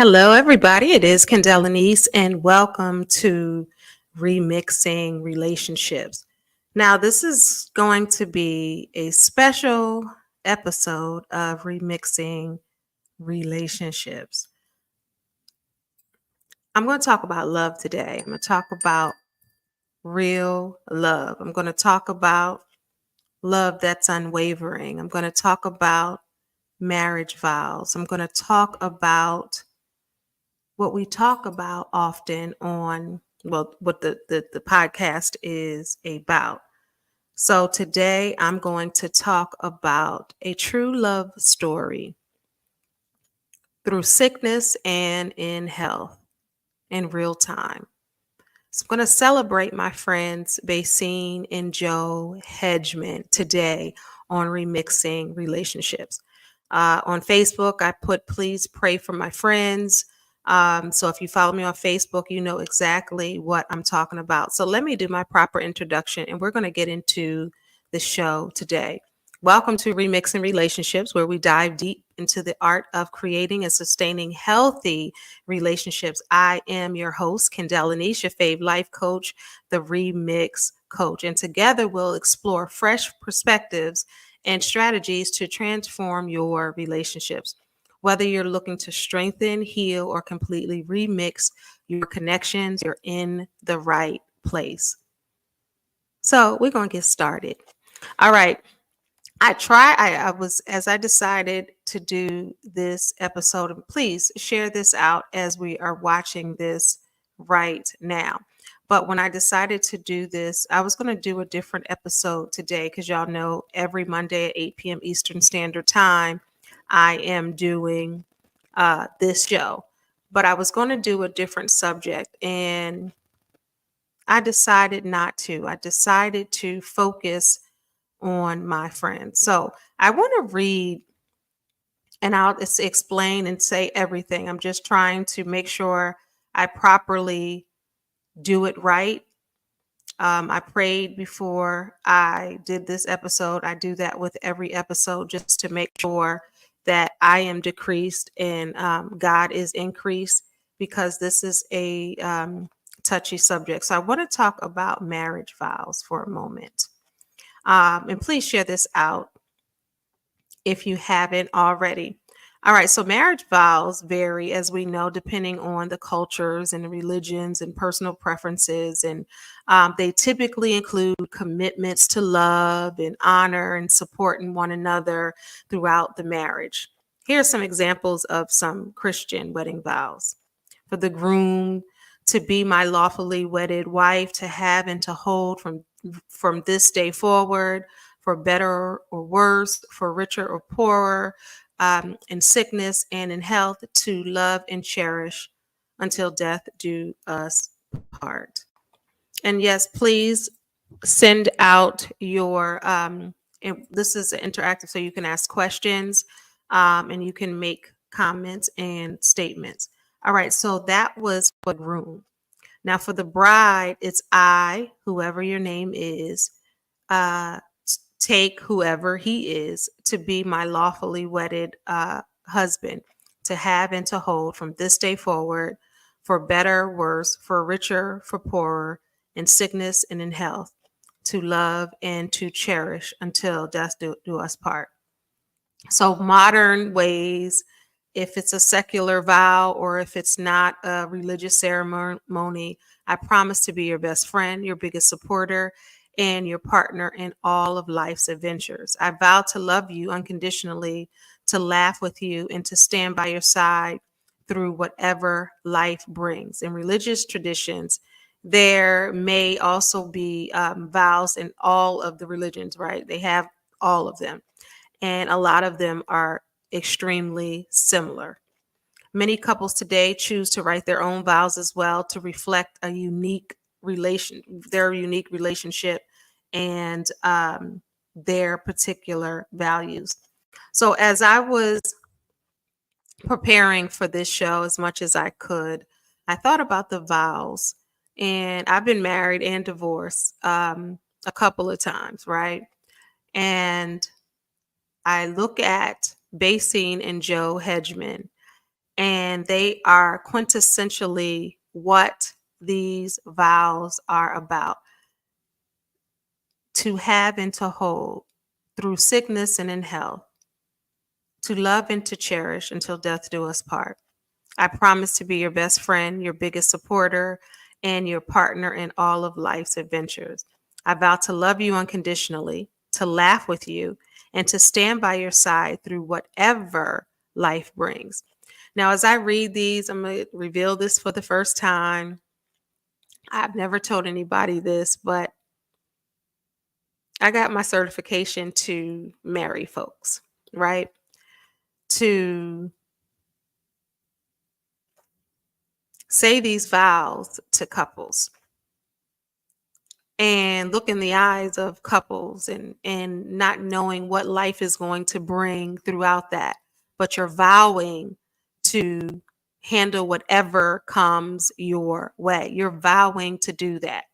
Hello, everybody. It is Kendell Lenice, and welcome to Remixing Relationships. Now, this is going to be a special episode of Remixing Relationships. I'm going to talk about love today. I'm going to talk about real love. I'm going to talk about love that's unwavering. I'm going to talk about marriage vows. I'm going to talk about what we talk about often on, well, what the podcast is about. So today I'm going to talk about a true love story through sickness and in health in real time. So I'm going to celebrate my friends Basine and Joe Hedgeman today on Remixing Relationships. On Facebook, I put please pray for my friends. So if you follow me on Facebook, you know exactly what I'm talking about. So let me do my proper introduction and we're going to get into the show today. Welcome to Remixing Relationships, where we dive deep into the art of creating and sustaining healthy relationships. I am your host, Kendell Lenice, your fave life coach, the Remix Coach. And together we'll explore fresh perspectives and strategies to transform your relationships. Whether you're looking to strengthen, heal, or completely remix your connections, you're in the right place. So we're going to get started. All right. As I decided to do this episode, and please share this out as we are watching this right now. But when I decided to do this, I was going to do a different episode today because y'all know every Monday at 8 p.m. Eastern Standard Time, I am doing this show. But I was going to do a different subject and I decided not to. I decided to focus on my friends. So I want to read and I'll just explain and say everything. I'm just trying to make sure I properly do it right. I prayed before I did this episode. I do that with every episode just to make sure that I am decreased and God is increased because this is a touchy subject. So I want to talk about marriage vows for a moment. And please share this out if you haven't already. All right, so marriage vows vary, as we know, depending on the cultures and the religions and personal preferences. And they typically include commitments to love and honor and supporting one another throughout the marriage. Here are some examples of some Christian wedding vows. For the groom, to be my lawfully wedded wife, to have and to hold from this day forward, for better or worse, for richer or poorer, in sickness and in health, to love and cherish until death do us part. And yes, please send out your, this is interactive, so you can ask questions and you can make comments and statements. All right, so that was for the groom. Now for the bride, it's I, whoever your name is, take whoever he is to be my lawfully wedded husband, to have and to hold from this day forward, for better, worse, for richer, for poorer, in sickness and in health, to love and to cherish until death do us part. So modern ways, if it's a secular vow or if it's not a religious ceremony, I promise to be your best friend, your biggest supporter, and your partner in all of life's adventures. I vow to love you unconditionally, to laugh with you, and to stand by your side through whatever life brings. In religious traditions, there may also be vows in all of the religions, right? They have all of them. And a lot of them are extremely similar. Many couples today choose to write their own vows as well to reflect their unique relationship and their particular values. So as I was preparing for this show as much as I could, I thought about the vows. And I've been married and divorced a couple of times, right? And I look at Basine and Joe Hedgeman, And they are quintessentially what these vows are about: to have and to hold through sickness and in health, to love and to cherish until death do us part. I promise to be your best friend, your biggest supporter, and your partner in all of life's adventures. I vow to love you unconditionally, to laugh with you, and to stand by your side through whatever life brings. Now, as I read these, I'm going to reveal this for the first time. I've never told anybody this, but I got my certification to marry folks, right? To say these vows to couples and look in the eyes of couples and not knowing what life is going to bring throughout that, but you're vowing to handle whatever comes your way. You're vowing to do that.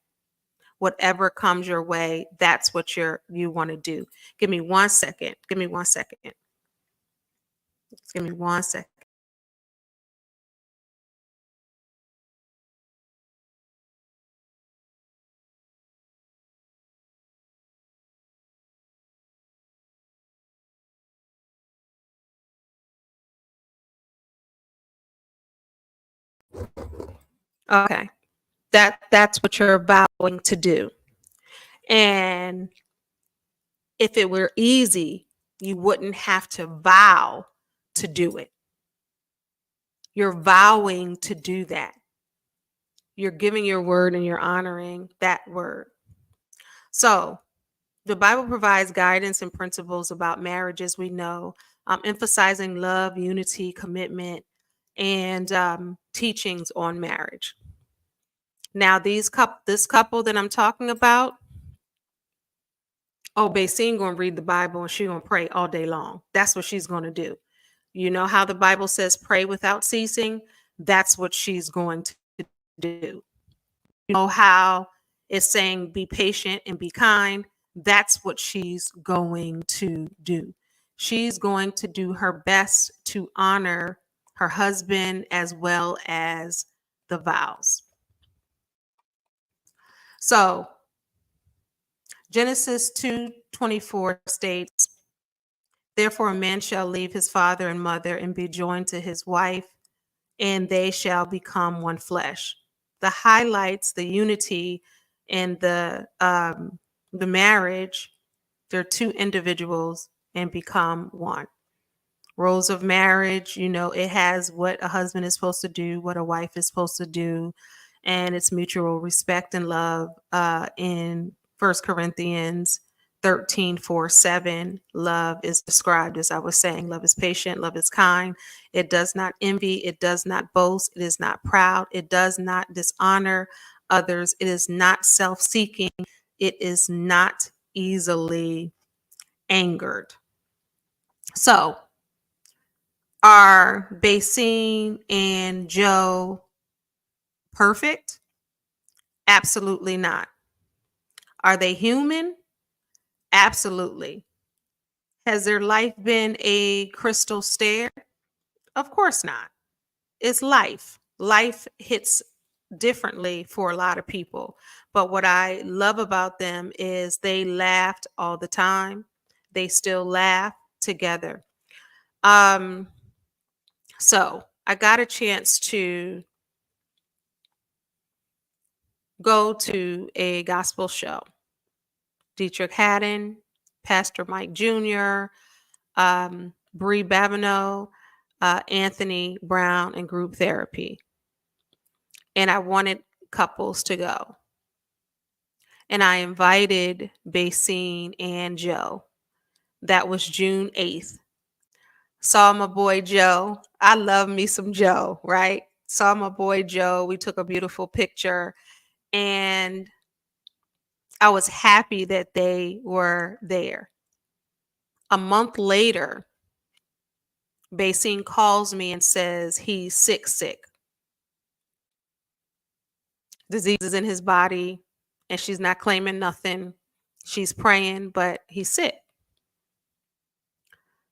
Whatever comes your way, that's what you want to do. Give me 1 second. Give me 1 second. Give me 1 second. Okay. That's what you're vowing to do. And if it were easy, you wouldn't have to vow to do it. You're vowing to do that. You're giving your word and you're honoring that word. So, the Bible provides guidance and principles about marriages, we know, emphasizing love, unity, commitment, and teachings on marriage. Now, this couple that I'm talking about, oh, Basine gonna read the Bible and she gonna pray all day long. That's what she's gonna do. You know how the Bible says pray without ceasing? That's what she's going to do. You know how it's saying be patient and be kind? That's what she's going to do. She's going to do her best to honor her husband as well as the vows. So, Genesis 2:24 states, therefore a man shall leave his father and mother and be joined to his wife, and they shall become one flesh. The highlights the unity and the marriage. They're two individuals and become one. Roles of marriage, you know, it has what a husband is supposed to do, what a wife is supposed to do, and it's mutual respect and love. In 1 Corinthians 13:4-7, love is described as I was saying. Love is patient, love is kind. It does not envy, it does not boast, it is not proud, it does not dishonor others, it is not self-seeking, it is not easily angered. So, are Basine and Joe perfect? Absolutely not. Are they human? Absolutely. Has their life been a crystal stair? Of course not. It's life. Life hits differently for a lot of people. But what I love about them is they laughed all the time. They still laugh together. So I got a chance to go to a gospel show. Dietrich Haddon, Pastor Mike Jr., Bree Babineau, Anthony Brown, and group therapy. And I wanted couples to go. And I invited Basine and Joe. That was June 8th. Saw my boy Joe. I love me some Joe, right? Saw my boy Joe. We took a beautiful picture. And I was happy that they were there. A month later, Basine calls me and says he's sick. Disease is in his body, and she's not claiming nothing. She's praying, but he's sick.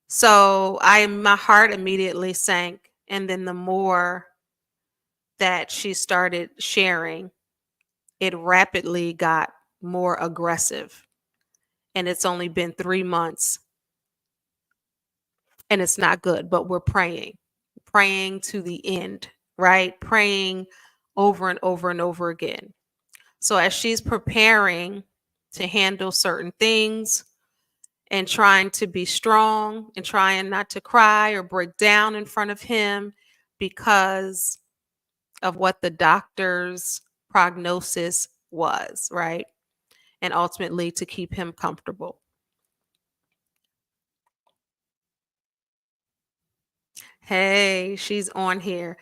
So my heart immediately sank And then the more that she started sharing, it rapidly got more aggressive. And it's only been 3 months and it's not good, but we're praying to the end, right? Praying over and over and over again. So as she's preparing to handle certain things and trying to be strong and trying not to cry or break down in front of him because of what the doctor's prognosis was, right? And ultimately to keep him comfortable. Hey, she's on here.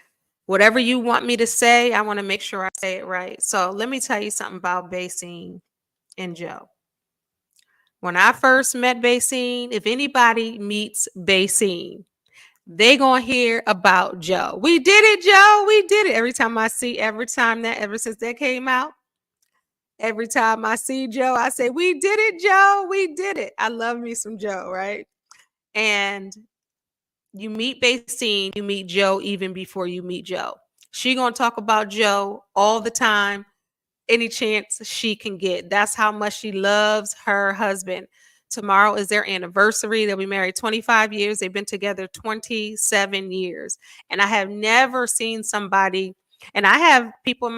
Whatever you want me to say, I want to make sure I say it right. So let me tell you something about Basine and Joe. When I first met Basine, if anybody meets Basine, they gonna hear about Joe. We did it, Joe. We did it. Ever since that came out, every time I see Joe, I say, we did it, Joe. We did it. I love me some Joe, right? And you meet Basine, you meet Joe even before you meet Joe. She gonna talk about Joe all the time, any chance she can get. That's how much she loves her husband. Tomorrow is their anniversary. They'll be married 25 years. They've been together 27 years. And I have never seen somebody, and I have people in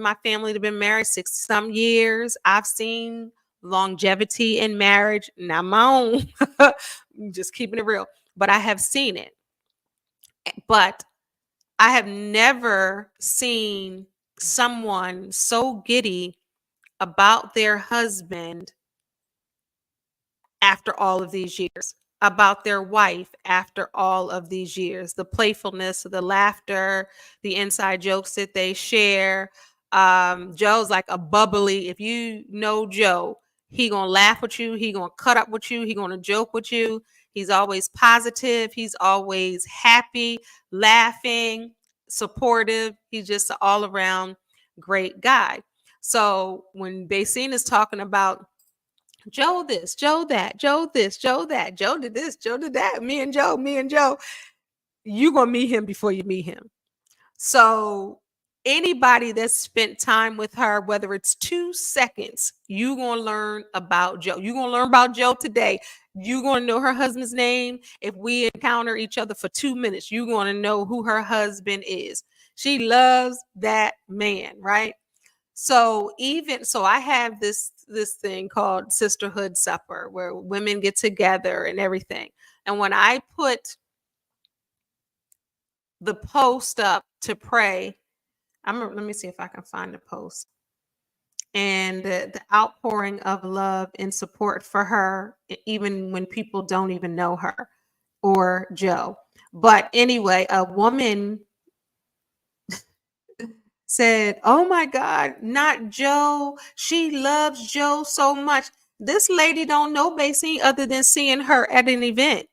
my family that have been married 60 some years. I've seen longevity in marriage, not my own, just keeping it real, but I have seen it. But I have never seen someone so giddy about their husband after all of these years, about their wife after all of these years, the playfulness, the laughter, the inside jokes that they share. Joe's like a bubbly. If you know Joe, he gonna laugh with you. He gonna cut up with you. He gonna joke with you. He's always positive. He's always happy, laughing, supportive. He's just an all around great guy. So when Basine is talking about Joe this, Joe that, Joe this, Joe that, Joe did this, Joe did that, me and Joe, you gonna meet him before you meet him. So anybody that spent time with her, whether it's 2 seconds, you gonna learn about Joe. You gonna learn about Joe today. You gonna know her husband's name. If we encounter each other for 2 minutes, you gonna know who her husband is. She loves that man, right? So I have this thing called Sisterhood Supper where women get together and everything. And when I put the post up to pray, let me see if I can find the post. And the outpouring of love and support for her, even when people don't even know her or Joe. But anyway, a woman said, "Oh my God, not Joe. She loves Joe so much." This lady don't know Basine other than seeing her at an event.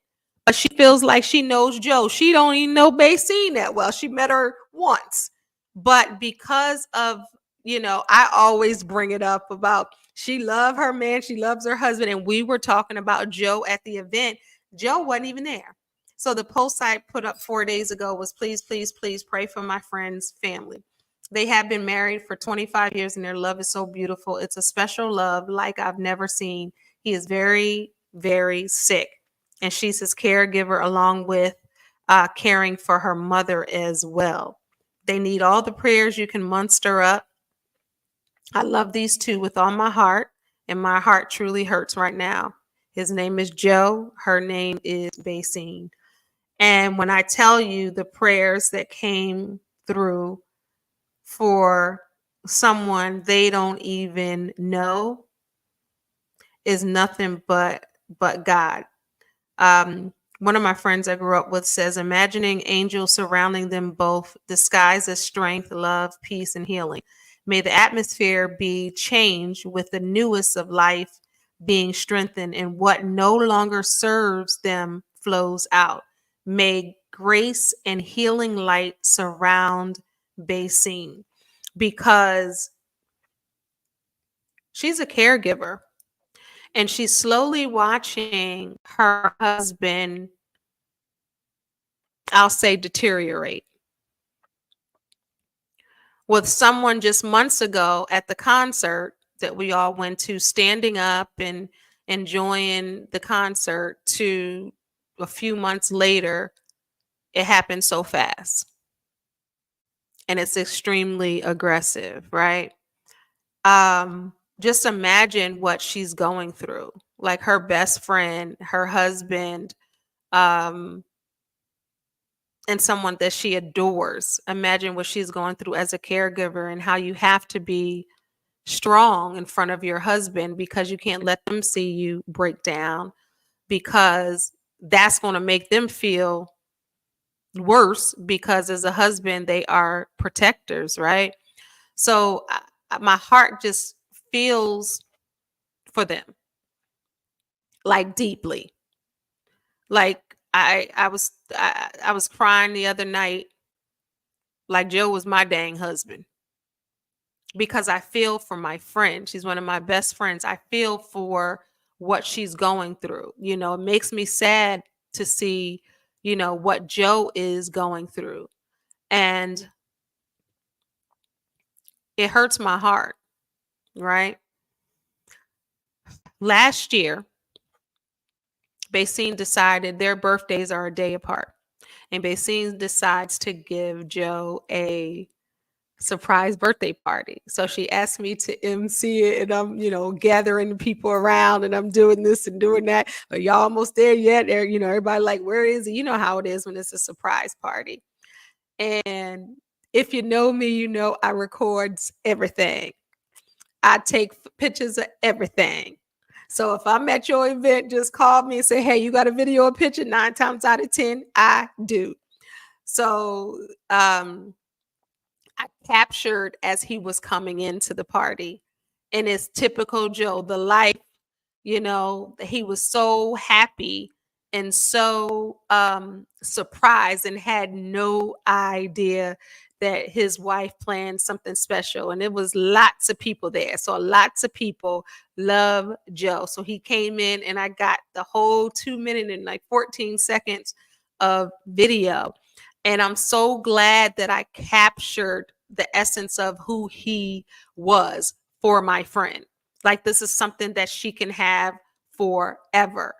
But she feels like she knows Joe. She don't even know Basine that well. She met her once. But because of, I always bring it up about she loved her man, she loves her husband, and we were talking about Joe at the event. Joe wasn't even there. So the post I put up 4 days ago was please, please, please pray for my friend's family. They have been married for 25 years and their love is so beautiful. It's a special love like I've never seen. He is very, very sick. And she's his caregiver along with caring for her mother as well. They need all the prayers you can muster up. I love these two with all my heart, and my heart truly hurts right now. His name is Joe. Her name is Basine. And when I tell you the prayers that came through for someone they don't even know is nothing but God. One of my friends I grew up with says, imagining angels surrounding them both, disguised as strength, love, peace, and healing. May the atmosphere be changed with the newest of life being strengthened, and what no longer serves them flows out. May grace and healing light surround Basine, because she's a caregiver and she's slowly watching her husband I'll say deteriorate. With someone just months ago at the concert that we all went to, standing up and enjoying the concert, to a few months later, it happened so fast. And it's extremely aggressive, right? Just imagine what she's going through. Like her best friend, her husband, um, and someone that she adores. Imagine what she's going through as a caregiver, and how you have to be strong in front of your husband, because you can't let them see you break down, because that's going to make them feel worse, because as a husband they are protectors, right? So my heart just feels for them, like deeply. Like I was crying the other night, like Joe was my dang husband, because I feel for my friend. She's one of my best friends. I feel for what she's going through. It makes me sad to see, what Joe is going through. And it hurts my heart, right? Last year, Basine decided their birthdays are a day apart. And Basine decides to give Joe a surprise birthday party. So she asked me to MC it, and I'm, gathering the people around, and I'm doing this and doing that. But y'all almost there yet? There, everybody like, where is he? You know how it is when it's a surprise party. And if you know me, I records everything. I take pictures of everything. So if I'm at your event, just call me and say, hey, you got a video or picture? 9 times out of 10, I do. So I captured as he was coming into the party, and it's typical Joe, the life, he was so happy and so surprised, and had no idea that his wife planned something special. And it was lots of people there. So lots of people love Joe. So he came in, and I got the whole 2 minute and like 14 seconds of video. And I'm so glad that I captured the essence of who he was for my friend. Like, this is something that she can have forever.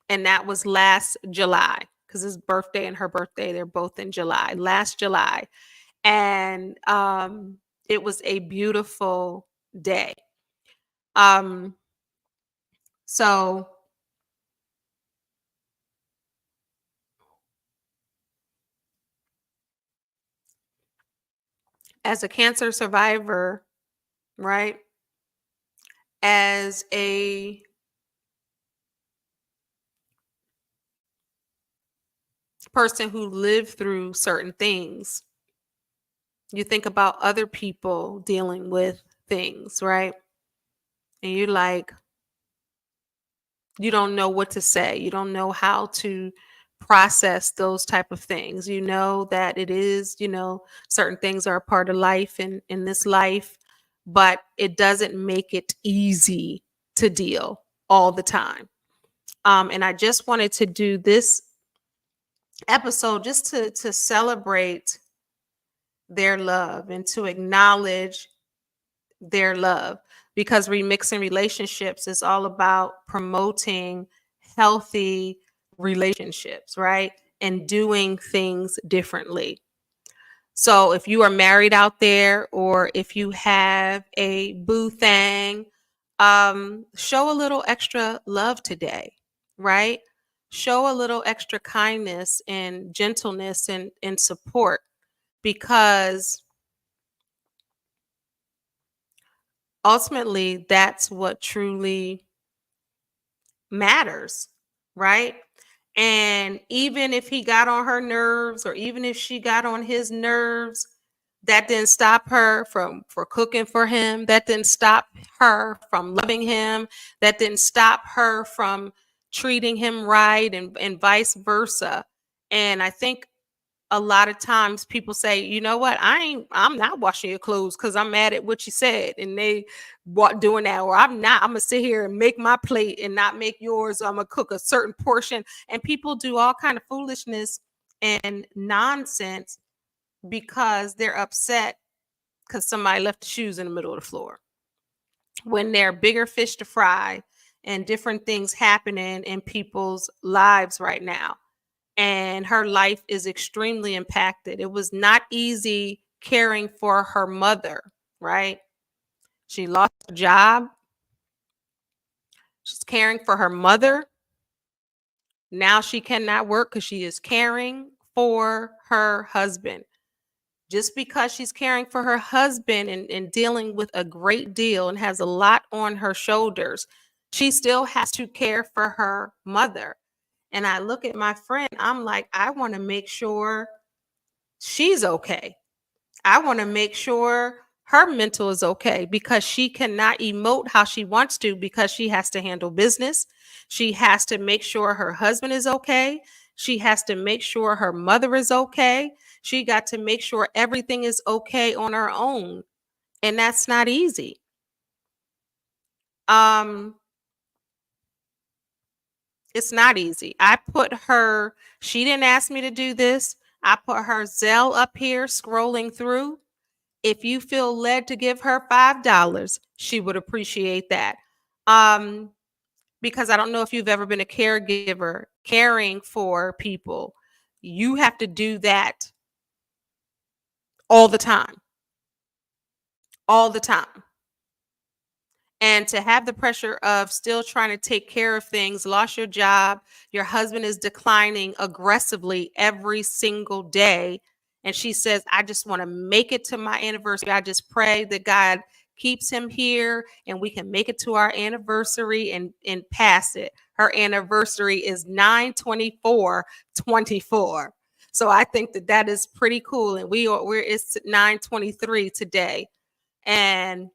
And that was last July, because his birthday and her birthday, they're both in July, last July. And it was a beautiful day. So as a cancer survivor, right? As a person who lived through certain things, you think about other people dealing with things, right? And you don't know what to say. You don't know how to process those type of things. You know that it is, certain things are a part of life in this life, but it doesn't make it easy to deal all the time. And I just wanted to do this episode just to celebrate their love and to acknowledge their love, because Remixing Relationships is all about promoting healthy relationships, right? And doing things differently. So if you are married out there, or if you have a boo thing, show a little extra love today, right? Show a little extra kindness and gentleness and support, because ultimately that's what truly matters, right? And even if he got on her nerves, or even if she got on his nerves, that didn't stop her for cooking for him. That didn't stop her from loving him. That didn't stop her from treating him right, and vice versa. And I think a lot of times people say, you know what, I'm not washing your clothes because I'm mad at what you said, and they doing that. Or I'm gonna sit here and make my plate and not make yours, or I'm gonna cook a certain portion. And people do all kind of foolishness and nonsense because they're upset because somebody left the shoes in the middle of the floor, when there are bigger fish to fry and different things happening in people's lives right now. And her life is extremely impacted. It was not easy caring for her mother, right? She lost her job. She's caring for her mother. Now she cannot work because she is caring for her husband. Just because she's caring for her husband and dealing with a great deal and has a lot on her shoulders, she still has to care for her mother. And I look at my friend, I'm like, I want to make sure she's okay. I want to make sure her mental is okay, because she cannot emote how she wants to, because she has to handle business. She has to make sure her husband is okay. She has to make sure her mother is okay. She got to make sure everything is okay on her own. And that's not easy. It's not easy. She didn't ask me to do this. I put her Zelle up here scrolling through. If you feel led to give her $5, she would appreciate that. Because I don't know if you've ever been a caregiver, caring for people. You have to do that all the time. All the time. And to have the pressure of still trying to take care of things, lost your job, your husband is declining aggressively every single day. And she says, I just want to make it to my anniversary. I just pray that God keeps him here and we can make it to our anniversary and pass it. Her anniversary is 9/24/24. So I think that is pretty cool. And it's 9/23 today. And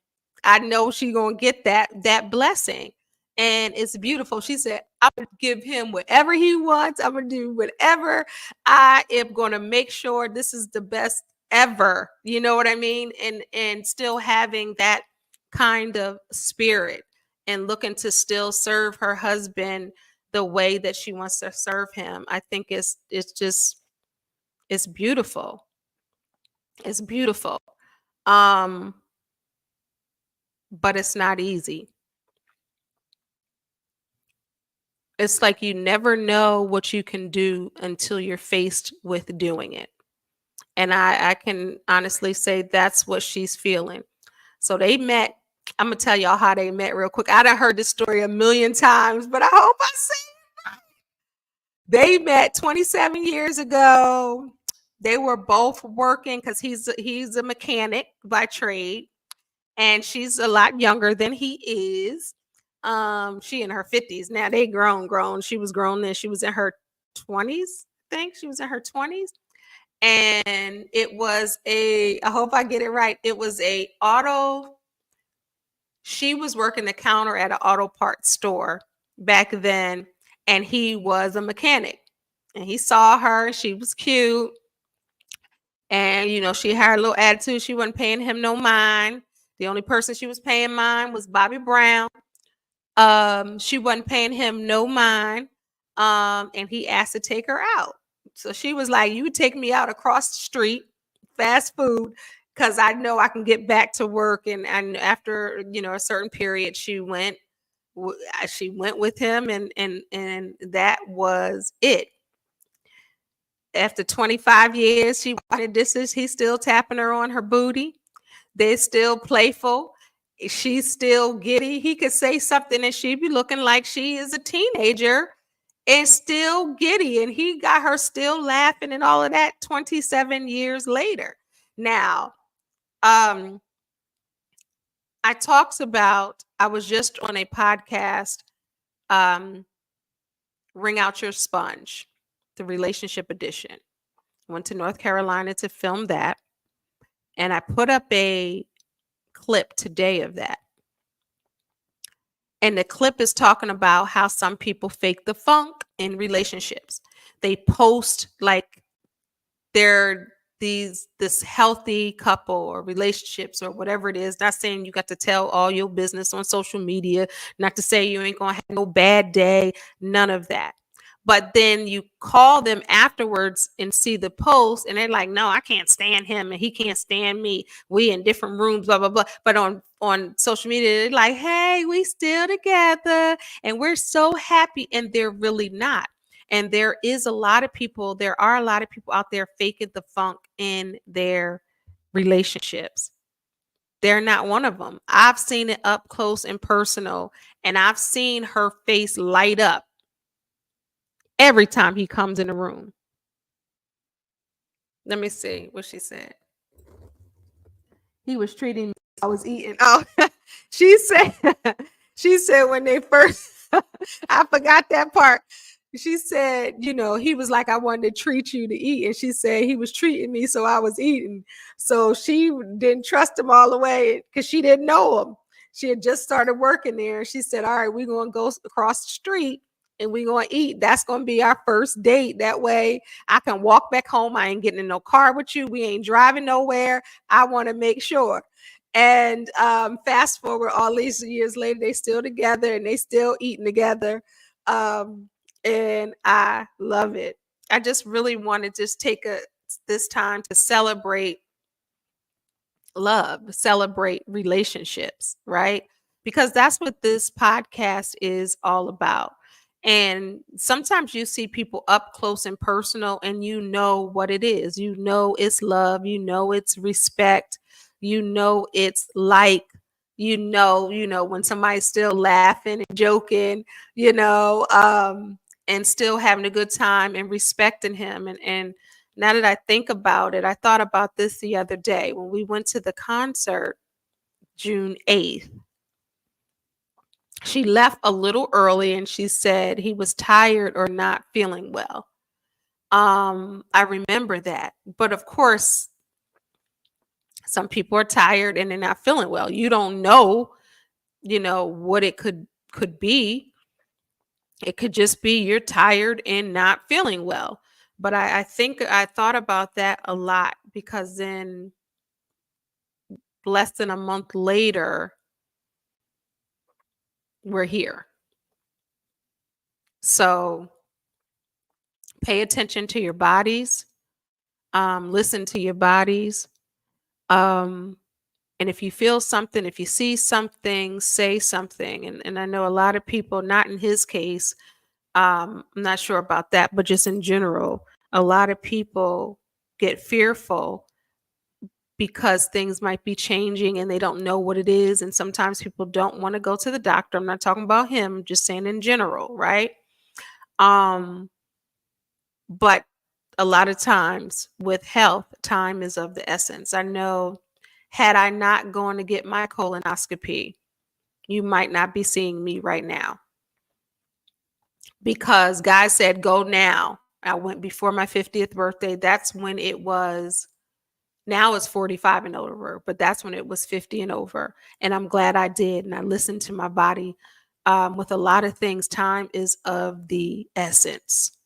I know she's gonna get that blessing, and it's beautiful. She said, "I'm gonna give him whatever he wants. I'm gonna do whatever. I am gonna make sure this is the best ever." You know what I mean? And still having that kind of spirit and looking to still serve her husband the way that she wants to serve him. I think it's beautiful. It's beautiful. But it's not easy. It's like you never know what you can do until you're faced with doing it. And I can honestly say that's what she's feeling. So they met. I'm going to tell y'all how they met real quick. I done heard this story a million times, but I hope I say it. They met 27 years ago. They were both working because he's a mechanic by trade. And she's a lot younger than he is. She in her 50s. Now they grown. She was grown then. She was in her 20s. I think she was in her 20s. And it was I hope I get it right. It was she was working the counter at an auto parts store back then. And he was a mechanic. And he saw her. She was cute. And, she had a little attitude. She wasn't paying him no mind. The only person she was paying mind was Bobby Brown. She wasn't paying him no mind. And he asked to take her out. So she was like, you take me out across the street, fast food, because I know I can get back to work. And after, a certain period, she went with him and that was it. After 25 years, she wanted dishes. He's still tapping her on her booty. They're still playful. She's still giddy. He could say something and she'd be looking like she is a teenager and still giddy. And he got her still laughing and all of that 27 years later. Now, I was just on a podcast, Ring Out Your Sponge, the relationship edition. Went to North Carolina to film that. And I put up a clip today of that. And the clip is talking about how some people fake the funk in relationships. They post like they're this healthy couple or relationships or whatever it is. Not saying you got to tell all your business on social media, not to say you ain't gonna have no bad day, none of that. But then you call them afterwards and see the post, and they're like, no, I can't stand him and he can't stand me. We in different rooms, blah, blah, blah. But on social media, they're like, hey, we still together and we're so happy. And they're really not. And there are a lot of people out there faking the funk in their relationships. They're not one of them. I've seen it up close and personal, and I've seen her face light up every time he comes in the room. Let me see what she said. He was treating me. I was eating. Oh, she said, she said when they first, I forgot that part. She said, he was like, I wanted to treat you to eat. And she said he was treating me, so I was eating. So she didn't trust him all the way because she didn't know him. She had just started working there. She said, all right, we're going to go across the street and we're going to eat. That's going to be our first date. That way I can walk back home. I ain't getting in no car with you. We ain't driving nowhere. I want to make sure. And fast forward all these years later, they still together and they still eating together. And I love it. I just really want to just take this time to celebrate love, celebrate relationships, right? Because that's what this podcast is all about. And sometimes you see people up close and personal, and you know what it is. You know it's love. You know it's respect. You know it's like, when somebody's still laughing and joking, and still having a good time and respecting him. And now that I think about it, I thought about this the other day when we went to the concert June 8th. She left a little early and she said he was tired or not feeling well. I remember that. But of course, some people are tired and they're not feeling well. You don't know, what it could be. It could just be you're tired and not feeling well. But I think I thought about that a lot, because then less than a month later, we're here. So pay attention to your bodies, listen to your bodies. And if you feel something, if you see something, say something. And I know a lot of people, not in his case, I'm not sure about that, but just in general, a lot of people get fearful because things might be changing and they don't know what it is. And sometimes people don't want to go to the doctor. I'm not talking about him, I'm just saying in general, right? But a lot of times with health, time is of the essence. I know, had I not gone to get my colonoscopy, you might not be seeing me right now, because God said, go now. I went before my 50th birthday. That's when it was. Now it's 45 and over, but that's when it was 50 and over. And I'm glad I did. And I listened to my body. With a lot of things, time is of the essence.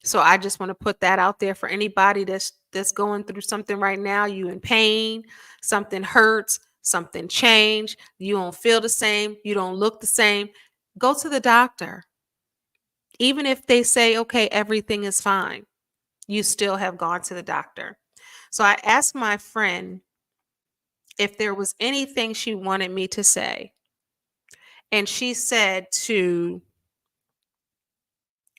So I just want to put that out there for anybody that's going through something right now. You in pain, something hurts, something changed. You don't feel the same. You don't look the same. Go to the doctor. Even if they say, okay, everything is fine, you still have gone to the doctor. So I asked my friend if there was anything she wanted me to say. And she said to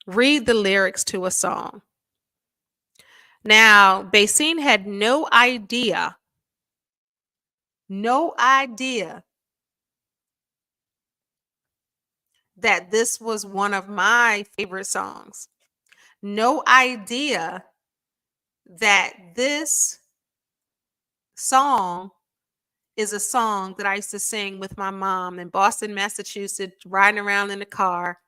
read the lyrics to a song. Now, Basine had no idea that this was one of my favorite songs. No idea that this song is a song that I used to sing with my mom in Boston, Massachusetts, riding around in the car.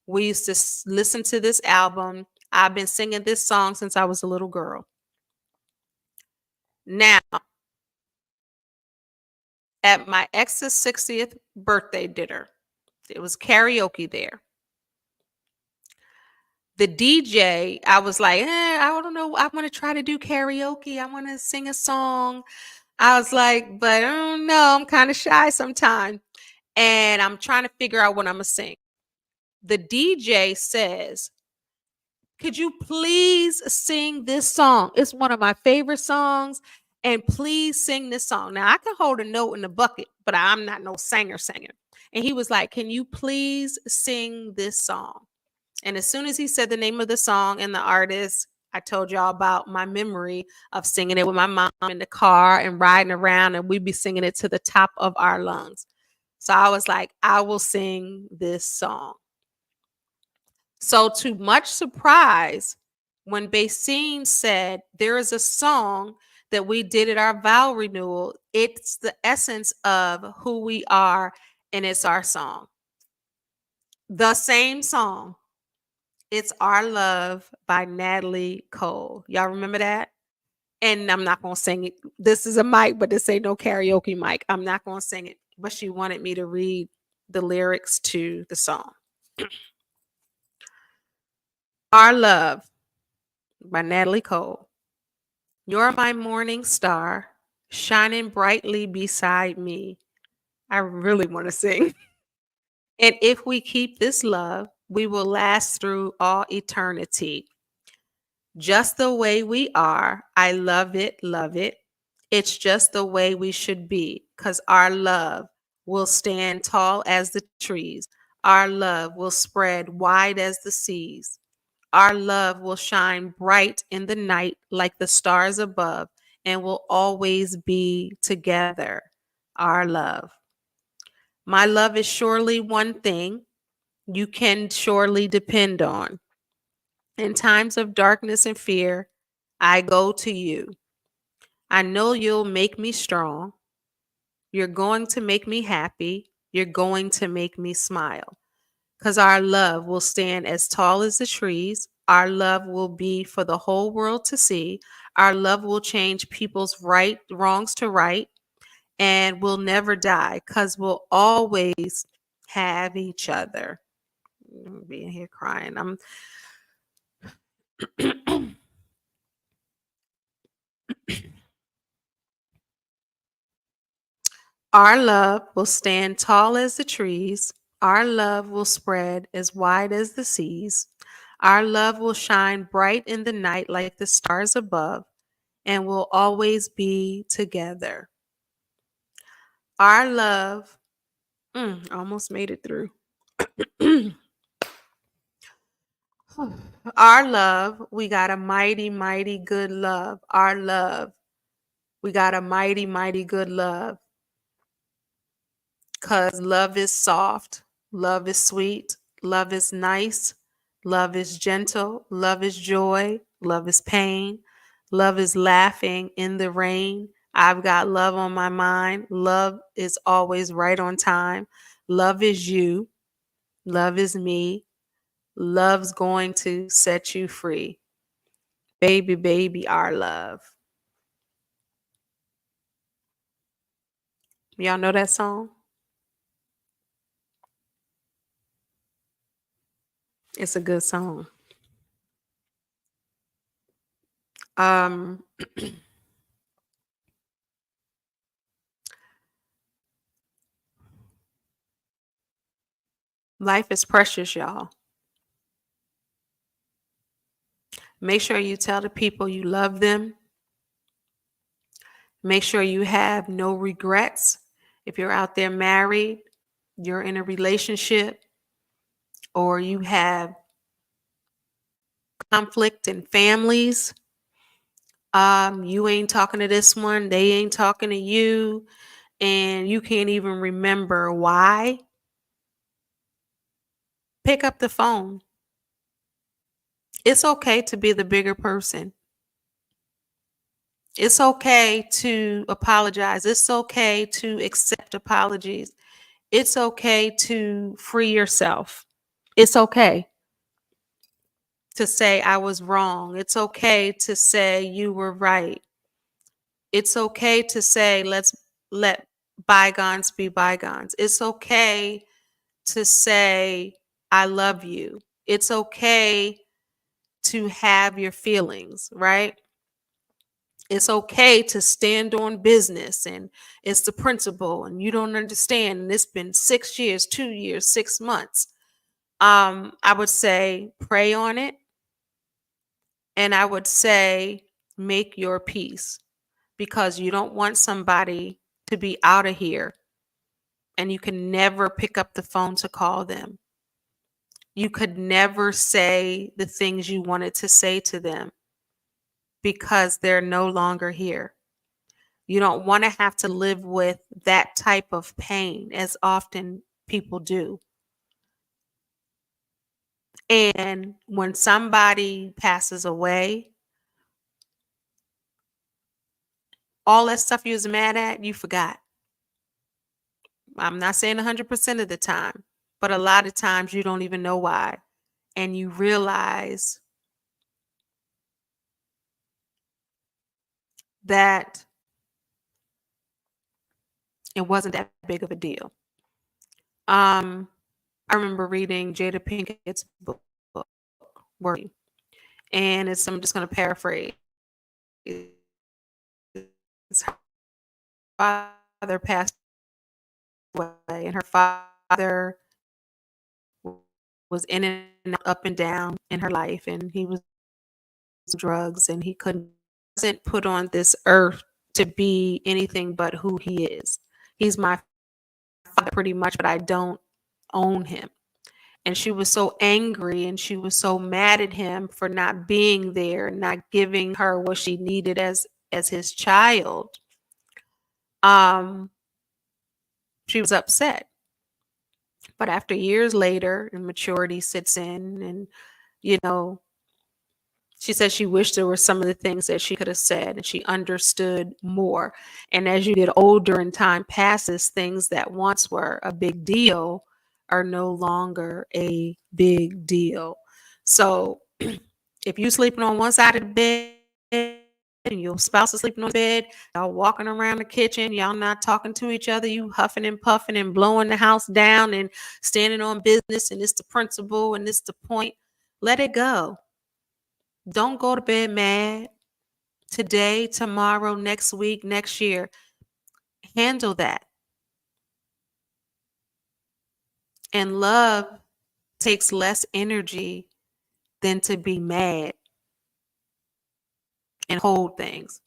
We used to listen to this album. I've been singing this song since I was a little girl. Now, at my ex's 60th birthday dinner, it was karaoke there. The DJ, I was like, I don't know. I want to try to do karaoke. I want to sing a song. I was like, but I don't know. I'm kind of shy sometimes. And I'm trying to figure out what I'm going to sing. the DJ says, could you please sing this song? It's one of my favorite songs. And please sing this song. Now, I can hold a note in the bucket, but I'm not no singer. And he was like, can you please sing this song? And as soon as he said the name of the song and the artist, I told y'all about my memory of singing it with my mom in the car and riding around, and we'd be singing it to the top of our lungs. So I was like, I will sing this song. So to much surprise, when Basine said there is a song that we did at our vow renewal, it's the essence of who we are, and it's our song. The same song. It's Our Love by Natalie Cole. Y'all remember that? And I'm not going to sing it. This is a mic, but this ain't no karaoke mic. I'm not going to sing it. But she wanted me to read the lyrics to the song. Our Love by Natalie Cole. You're my morning star, shining brightly beside me. I really want to sing. And if we keep this love, we will last through all eternity. Just the way we are, I love it, love it. It's just the way we should be, because our love will stand tall as the trees. Our love will spread wide as the seas. Our love will shine bright in the night like the stars above, and will always be together. Our love. My love is surely one thing you can surely depend on. In times of darkness and fear, I go to you. I know you'll make me strong. You're going to make me happy. You're going to make me smile. Because our love will stand as tall as the trees. Our love will be for the whole world to see. Our love will change people's wrongs to right. And we'll never die because we'll always have each other. I'm being here crying. Our love will stand tall as the trees. Our love will spread as wide as the seas. Our love will shine bright in the night like the stars above, and we'll always be together. Our love, almost made it through. Our love, we got a mighty, mighty good love. Our love, we got a mighty, mighty good love. Because love is soft, love is sweet, love is nice, love is gentle, love is joy, love is pain, love is laughing in the rain. I've got love on my mind. Love is always right on time. Love is you. Love is me. Love's going to set you free. Baby, baby, our love. Y'all know that song? It's a good song. Life is precious, y'all. Make sure you tell the people you love them. Make sure you have no regrets. If you're out there married, you're in a relationship, or you have conflict in families, you ain't talking to this one, they ain't talking to you, and you can't even remember why. Pick up the phone. It's okay to be the bigger person. It's okay to apologize. It's okay to accept apologies. It's okay to free yourself. It's okay to say I was wrong. It's okay to say you were right. It's okay to say let's let bygones be bygones. It's okay to say I love you. It's okay to have your feelings, right? It's okay to stand on business, and it's the principle and you don't understand, and it's been 6 years, 2 years, 6 months. I would say pray on it, and I would say make your peace, because you don't want somebody to be out of here and you can never pick up the phone to call them. You could never say the things you wanted to say to them because they're no longer here. You don't want to have to live with that type of pain, as often people do. And when somebody passes away, all that stuff you was mad at, you forgot. I'm not saying 100% of the time, but a lot of times you don't even know why. And you realize that it wasn't that big of a deal. I remember reading Jada Pinkett's book, Working, and I'm just going to paraphrase. His father passed away, and her father was in and out, up and down in her life, and he was drugs, and he wasn't put on this earth to be anything but who he is. He's my father pretty much, but I don't own him. And she was so angry and she was so mad at him for not being there, not giving her what she needed as his child. She was upset. But after years later, and maturity sits in, and she said she wished there were some of the things that she could have said and she understood more. And as you get older and time passes, things that once were a big deal are no longer a big deal. So if you're sleeping on one side of the bed and your spouse is sleeping on the bed, y'all walking around the kitchen, y'all not talking to each other, you huffing and puffing and blowing the house down and standing on business, and it's the principle and it's the point, let it go. Don't go to bed mad today, tomorrow, next week, next year. Handle that. And love takes less energy than to be mad and hold things.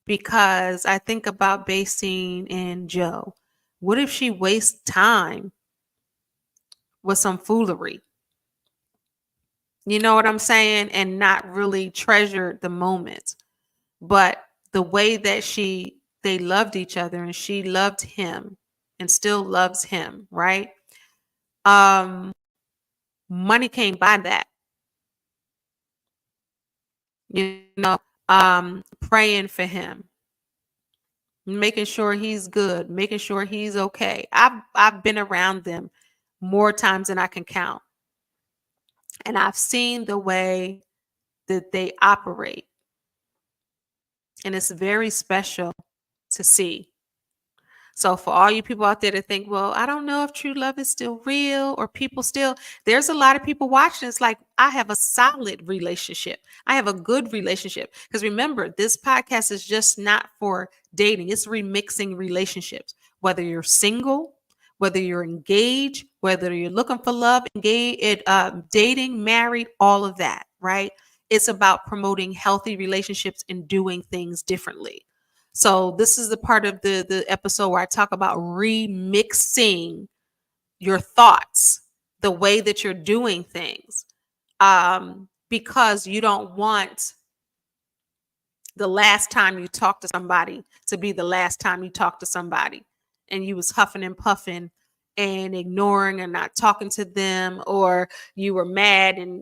Because I think about Basine and Joe. What if she wastes time with some foolery? You know what I'm saying? And not really treasure the moment. But the way that they loved each other, and she loved him and still loves him, right? Money came by that. Praying for him, making sure he's good, making sure he's okay. I've been around them more times than I can count. And I've seen the way that they operate. And it's very special to see. So for all you people out there that think, well, I don't know if true love is still real, or people still, there's a lot of people watching. It's like, I have a solid relationship. I have a good relationship. Because remember, this podcast is just not for dating. It's remixing relationships. Whether you're single, whether you're engaged, whether you're looking for love, engaged, dating, married, all of that, right? It's about promoting healthy relationships and doing things differently. So this is the part of the episode where I talk about remixing your thoughts, the way that you're doing things, because you don't want the last time you talk to somebody to be the last time you talk to somebody and you was huffing and puffing and ignoring and not talking to them, or you were mad and,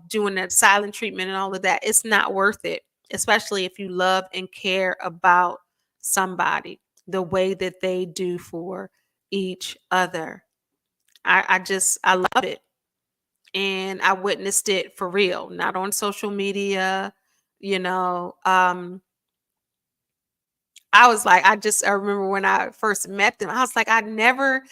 doing that silent treatment and all of that. It's not worth it, especially if you love and care about somebody the way that they do for each other. I love it. And I witnessed it for real, not on social media, I was like, I remember when I first met them, I was like, I'd never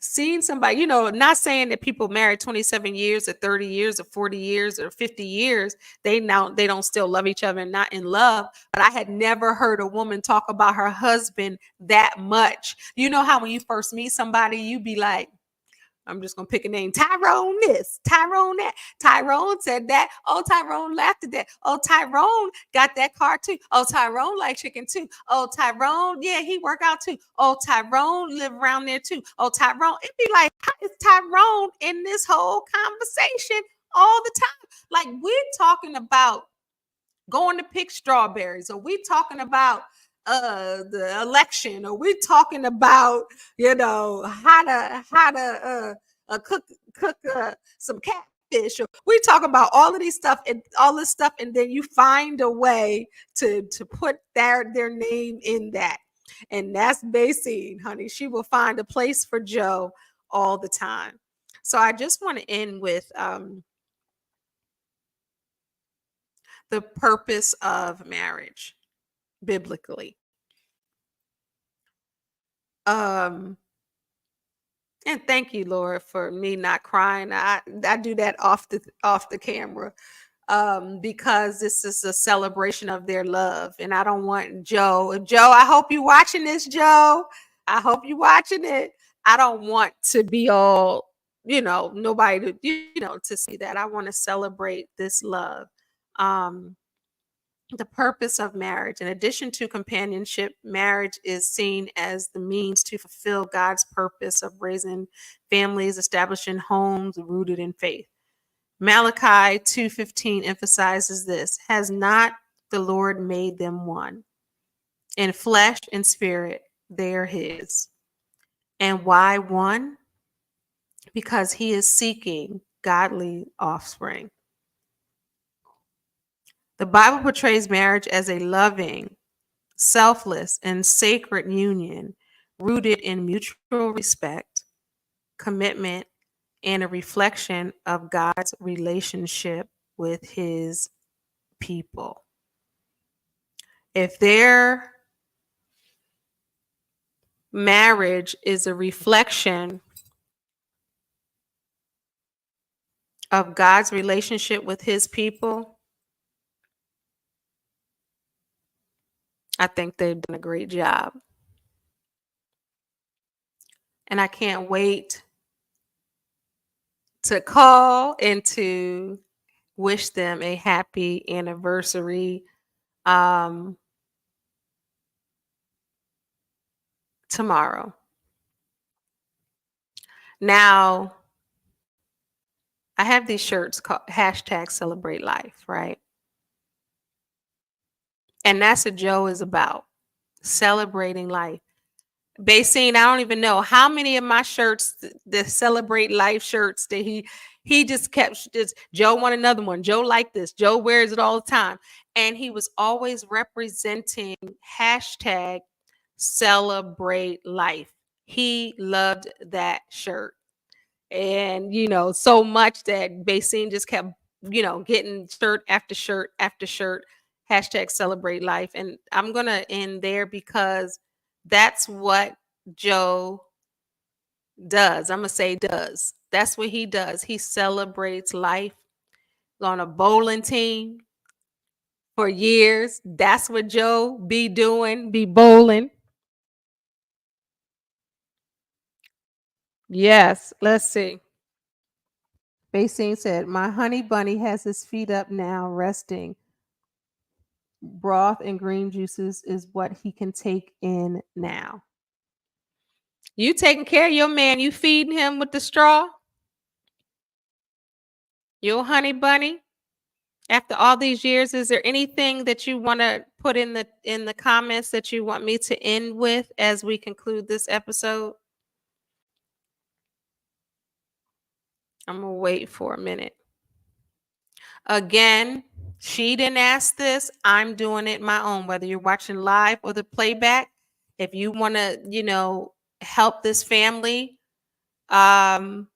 seen somebody, not saying that people married 27 years or 30 years or 40 years or 50 years, they don't still love each other and not in love. But I had never heard a woman talk about her husband that much. You know how when you first meet somebody, you be like, I'm just going to pick a name. Tyrone this, Tyrone that. Tyrone said that. Oh, Tyrone laughed at that. Oh, Tyrone got that car too. Oh, Tyrone like chicken too. Oh, Tyrone, yeah, he work out too. Oh, Tyrone live around there too. Oh, Tyrone. It'd be like, how is Tyrone in this whole conversation all the time? Like, we're talking about going to pick strawberries, or we talking about the election, or we talking about how to cook some catfish, or we talk about all of these stuff and all this stuff, and then you find a way to put their name in that. And that's Basine, honey. She will find a place for Joe all the time. So I just want to end with the purpose of marriage biblically. And thank you, Lord, for me not crying. I do that off the camera, because this is a celebration of their love, and I don't want Joe. I hope you watching this, Joe. I hope you watching it. I don't want to be all, nobody to see that. I want to celebrate this love. The purpose of marriage. In addition to companionship, marriage is seen as the means to fulfill God's purpose of raising families, establishing homes rooted in faith. Malachi 2:15 emphasizes this: has not the Lord made them one? In flesh and spirit, they are his. And why one? Because he is seeking godly offspring. The Bible portrays marriage as a loving, selfless, and sacred union rooted in mutual respect, commitment, and a reflection of God's relationship with his people. If their marriage is a reflection of God's relationship with his people, I think they've done a great job. And I can't wait to call and to wish them a happy anniversary tomorrow. Now, I have these shirts called #CelebrateLife, right? And that's what Joe is about, celebrating life. Basine, I don't even know how many of my shirts, the Celebrate Life shirts, that he just kept, Joe want another one. Joe like this. Joe wears it all the time. And he was always representing #CelebrateLife. He loved that shirt. And, so much that Basine just kept, getting shirt after shirt after shirt, #CelebrateLife. And I'm going to end there because that's what Joe does. I'm going to say does. That's what he does. He celebrates life. On a bowling team for years. That's what Joe be doing, be bowling. Yes, let's see. Basine said, my honey bunny has his feet up now, resting. Broth and green juices is what he can take in now. You taking care of your man? You feeding him with the straw? Your honey bunny? After all these years, is there anything that you want to put in the comments that you want me to end with as we conclude this episode? I'm gonna wait for a minute. Again, she didn't ask this. I'm doing it my own, whether you're watching live or the playback. If you want to, help this family and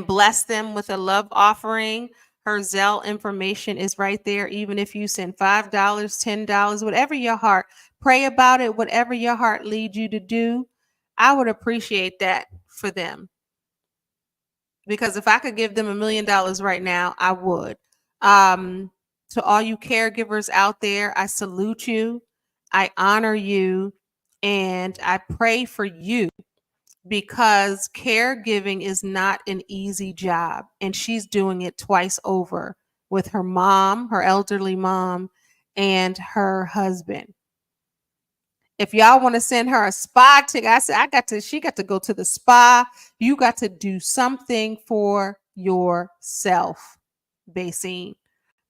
bless them with a love offering, her Zelle information is right there. Even if you send $5, $10, whatever your heart, pray about it, whatever your heart leads you to do, I would appreciate that for them. Because if I could give them $1 million right now, I would. To all you caregivers out there, I salute you. I honor you. And I pray for you because caregiving is not an easy job. And she's doing it twice over with her mom, her elderly mom, and her husband. If y'all want to send her a spa ticket, I said, she got to go to the spa. You got to do something for yourself, Basine,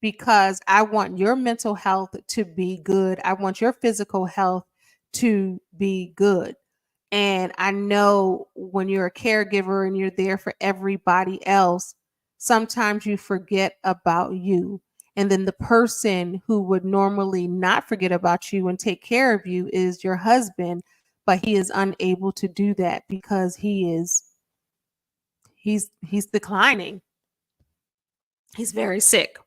because I want your mental health to be good. I want your physical health to be good. And I know when you're a caregiver and you're there for everybody else, sometimes you forget about you. And then the person who would normally not forget about you and take care of you is your husband, but he is unable to do that because he's declining. He's very sick.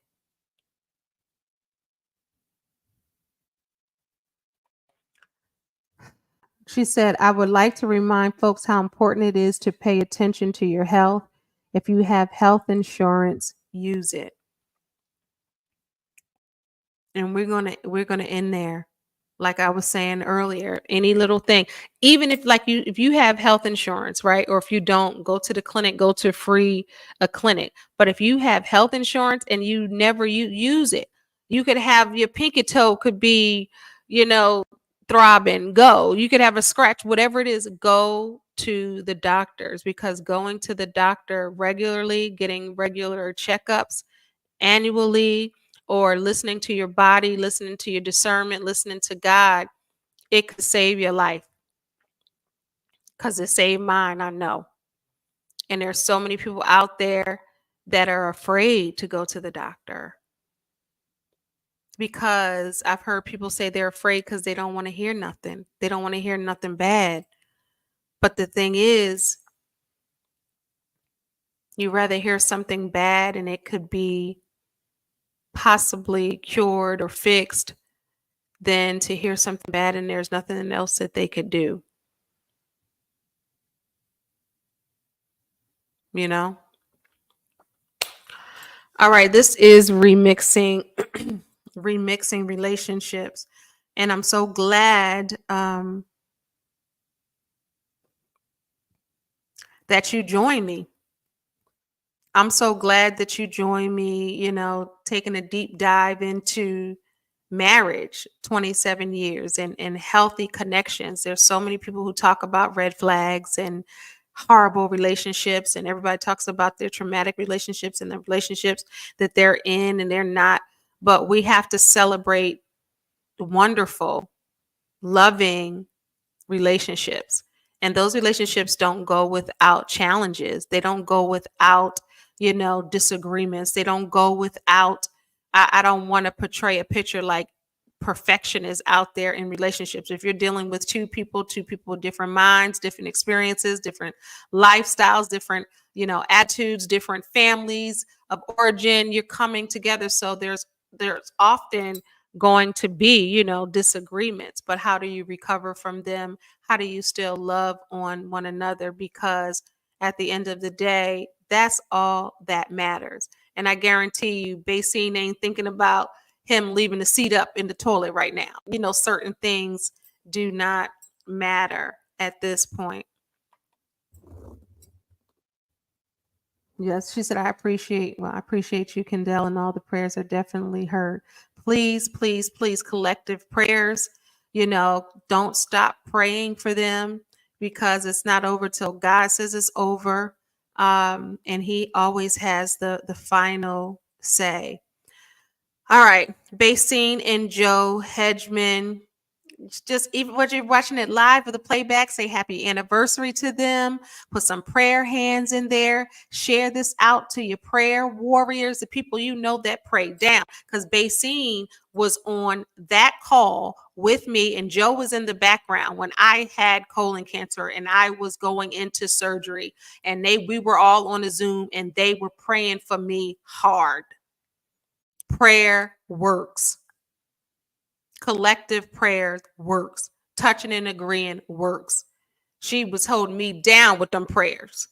She said, I would like to remind folks how important it is to pay attention to your health. If you have health insurance, use it. And we're gonna end there. Like I was saying earlier, any little thing, even if you have health insurance, right? Or if you don't, go to the clinic, go to a clinic. But if you have health insurance and you never use it, you could have your pinky toe could be, throbbing. Go. You could have a scratch, whatever it is, go to the doctors, because going to the doctor regularly, getting regular checkups annually, or listening to your body, listening to your discernment, listening to God, it could save your life. Because it saved mine, I know. And there's so many people out there that are afraid to go to the doctor, because I've heard people say they're afraid because they don't want to hear nothing. They don't want to hear nothing bad. But the thing is, you rather hear something bad and it could be possibly cured or fixed than to hear something bad and there's nothing else that they could do. You know? All right, this is remixing remixing relationships. And I'm so glad that you joined me. I'm so glad that you joined me, taking a deep dive into marriage, 27 years, and healthy connections. There's so many people who talk about red flags and horrible relationships, and everybody talks about their traumatic relationships and the relationships that they're in and they're not. But we have to celebrate wonderful, loving relationships. And those relationships don't go without challenges. They don't go without, disagreements. They don't go without, I don't want to portray a picture like perfection is out there in relationships. If you're dealing with two people with different minds, different experiences, different lifestyles, different, attitudes, different families of origin, you're coming together. So there's often going to be, disagreements, but how do you recover from them? How do you still love on one another? Because at the end of the day, that's all that matters. And I guarantee you, Basine ain't thinking about him leaving the seat up in the toilet right now. Certain things do not matter at this point. Yes, she said, I appreciate you, Kendell, and all the prayers are definitely heard. Please, please, please, collective prayers. Don't stop praying for them, because it's not over till God says it's over. And he always has the final say. All right, Basine and Joe Hedgeman. Just even when you're watching it live or the playback, say happy anniversary to them. Put some prayer hands in there. Share this out to your prayer warriors, the people that pray down. Because Basine was on that call with me, and Joe was in the background when I had colon cancer and I was going into surgery. And we were all on a Zoom, and they were praying for me hard. Prayer works. Collective prayers works. Touching and agreeing works. She was holding me down with them prayers.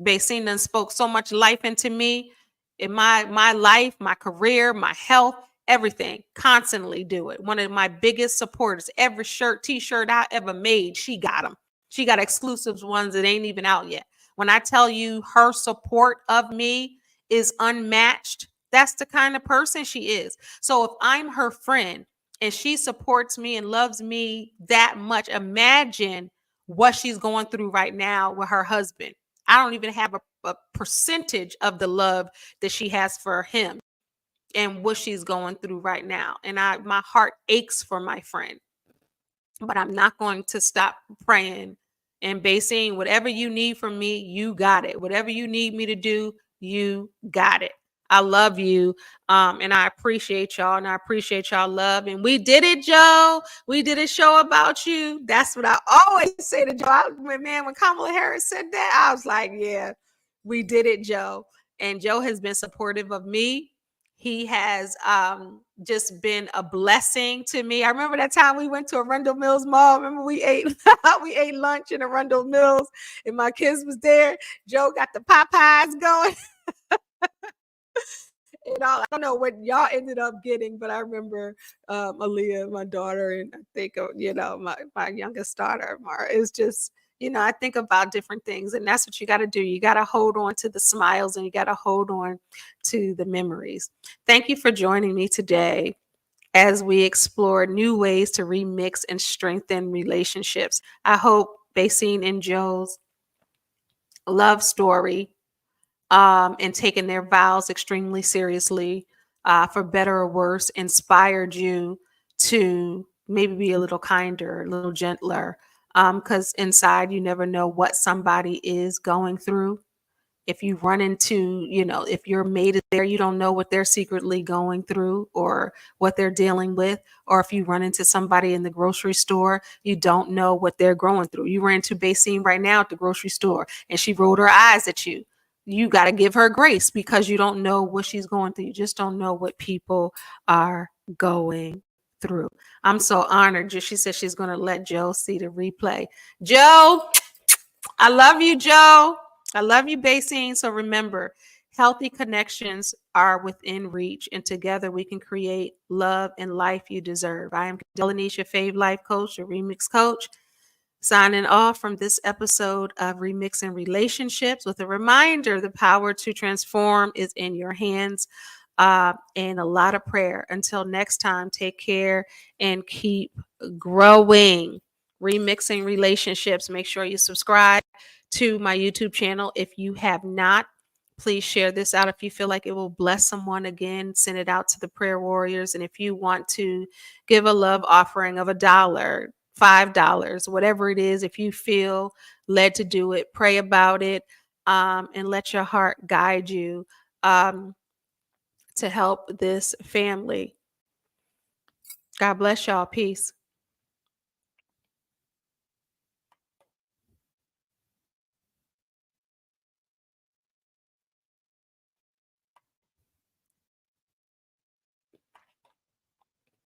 Basine done spoke so much life into me, in my life, my career, my health, everything. Constantly do it. One of my biggest supporters. Every t-shirt I ever made, she got them. She got exclusive ones that ain't even out yet. When I tell you her support of me is unmatched, that's the kind of person she is. So if I'm her friend and she supports me and loves me that much, imagine what she's going through right now with her husband. I don't even have a percentage of the love that she has for him and what she's going through right now. And my heart aches for my friend, but I'm not going to stop praying and basing whatever you need from me, you got it. Whatever you need me to do, you got it. I love you. And I appreciate y'all, and I appreciate y'all love. And we did it, Joe. We did a show about you. That's what I always say to Joe. When Kamala Harris said that, I was like, yeah, we did it, Joe. And Joe has been supportive of me. He has just been a blessing to me. I remember that time we went to Arundel Mills Mall. Remember we ate we ate lunch in Arundel Mills, and my kids was there. Joe got the Popeyes going. And I don't know what y'all ended up getting, but I remember Aaliyah, my daughter, and I think my youngest daughter, Mara, is just, I think about different things, and that's what you got to do. You got to hold on to the smiles, and you got to hold on to the memories. Thank you for joining me today as we explore new ways to remix and strengthen relationships. I hope Basine and Joe's love story and taking their vows extremely seriously, for better or worse, inspired you to maybe be a little kinder, a little gentler, because inside you never know what somebody is going through. If you run into, if your mate is there, you don't know what they're secretly going through or what they're dealing with. Or if you run into somebody in the grocery store, you don't know what they're going through. You ran into Basine right now at the grocery store and she rolled her eyes at you. You got to give her grace because you don't know what she's going through. You just don't know what people are going through. I'm so honored. She said she's going to let Joe see the replay. Joe, I love you, Joe. I love you, Basine. So remember, healthy connections are within reach, and together we can create love and life you deserve. I am Kendell Lenice, your fave life coach, your remix coach, signing off from this episode of Remixing Relationships with a reminder: the power to transform is in your hands, and a lot of prayer. Until next time, take care and keep growing. Remixing Relationships. Make sure you subscribe to my YouTube channel if you have not. Please share this out if you feel like it will bless someone. Again, send it out to the prayer warriors. And if you want to give a love offering of $1, $5, whatever it is, if you feel led to do it, pray about it, and let your heart guide you to help this family. God bless y'all. Peace.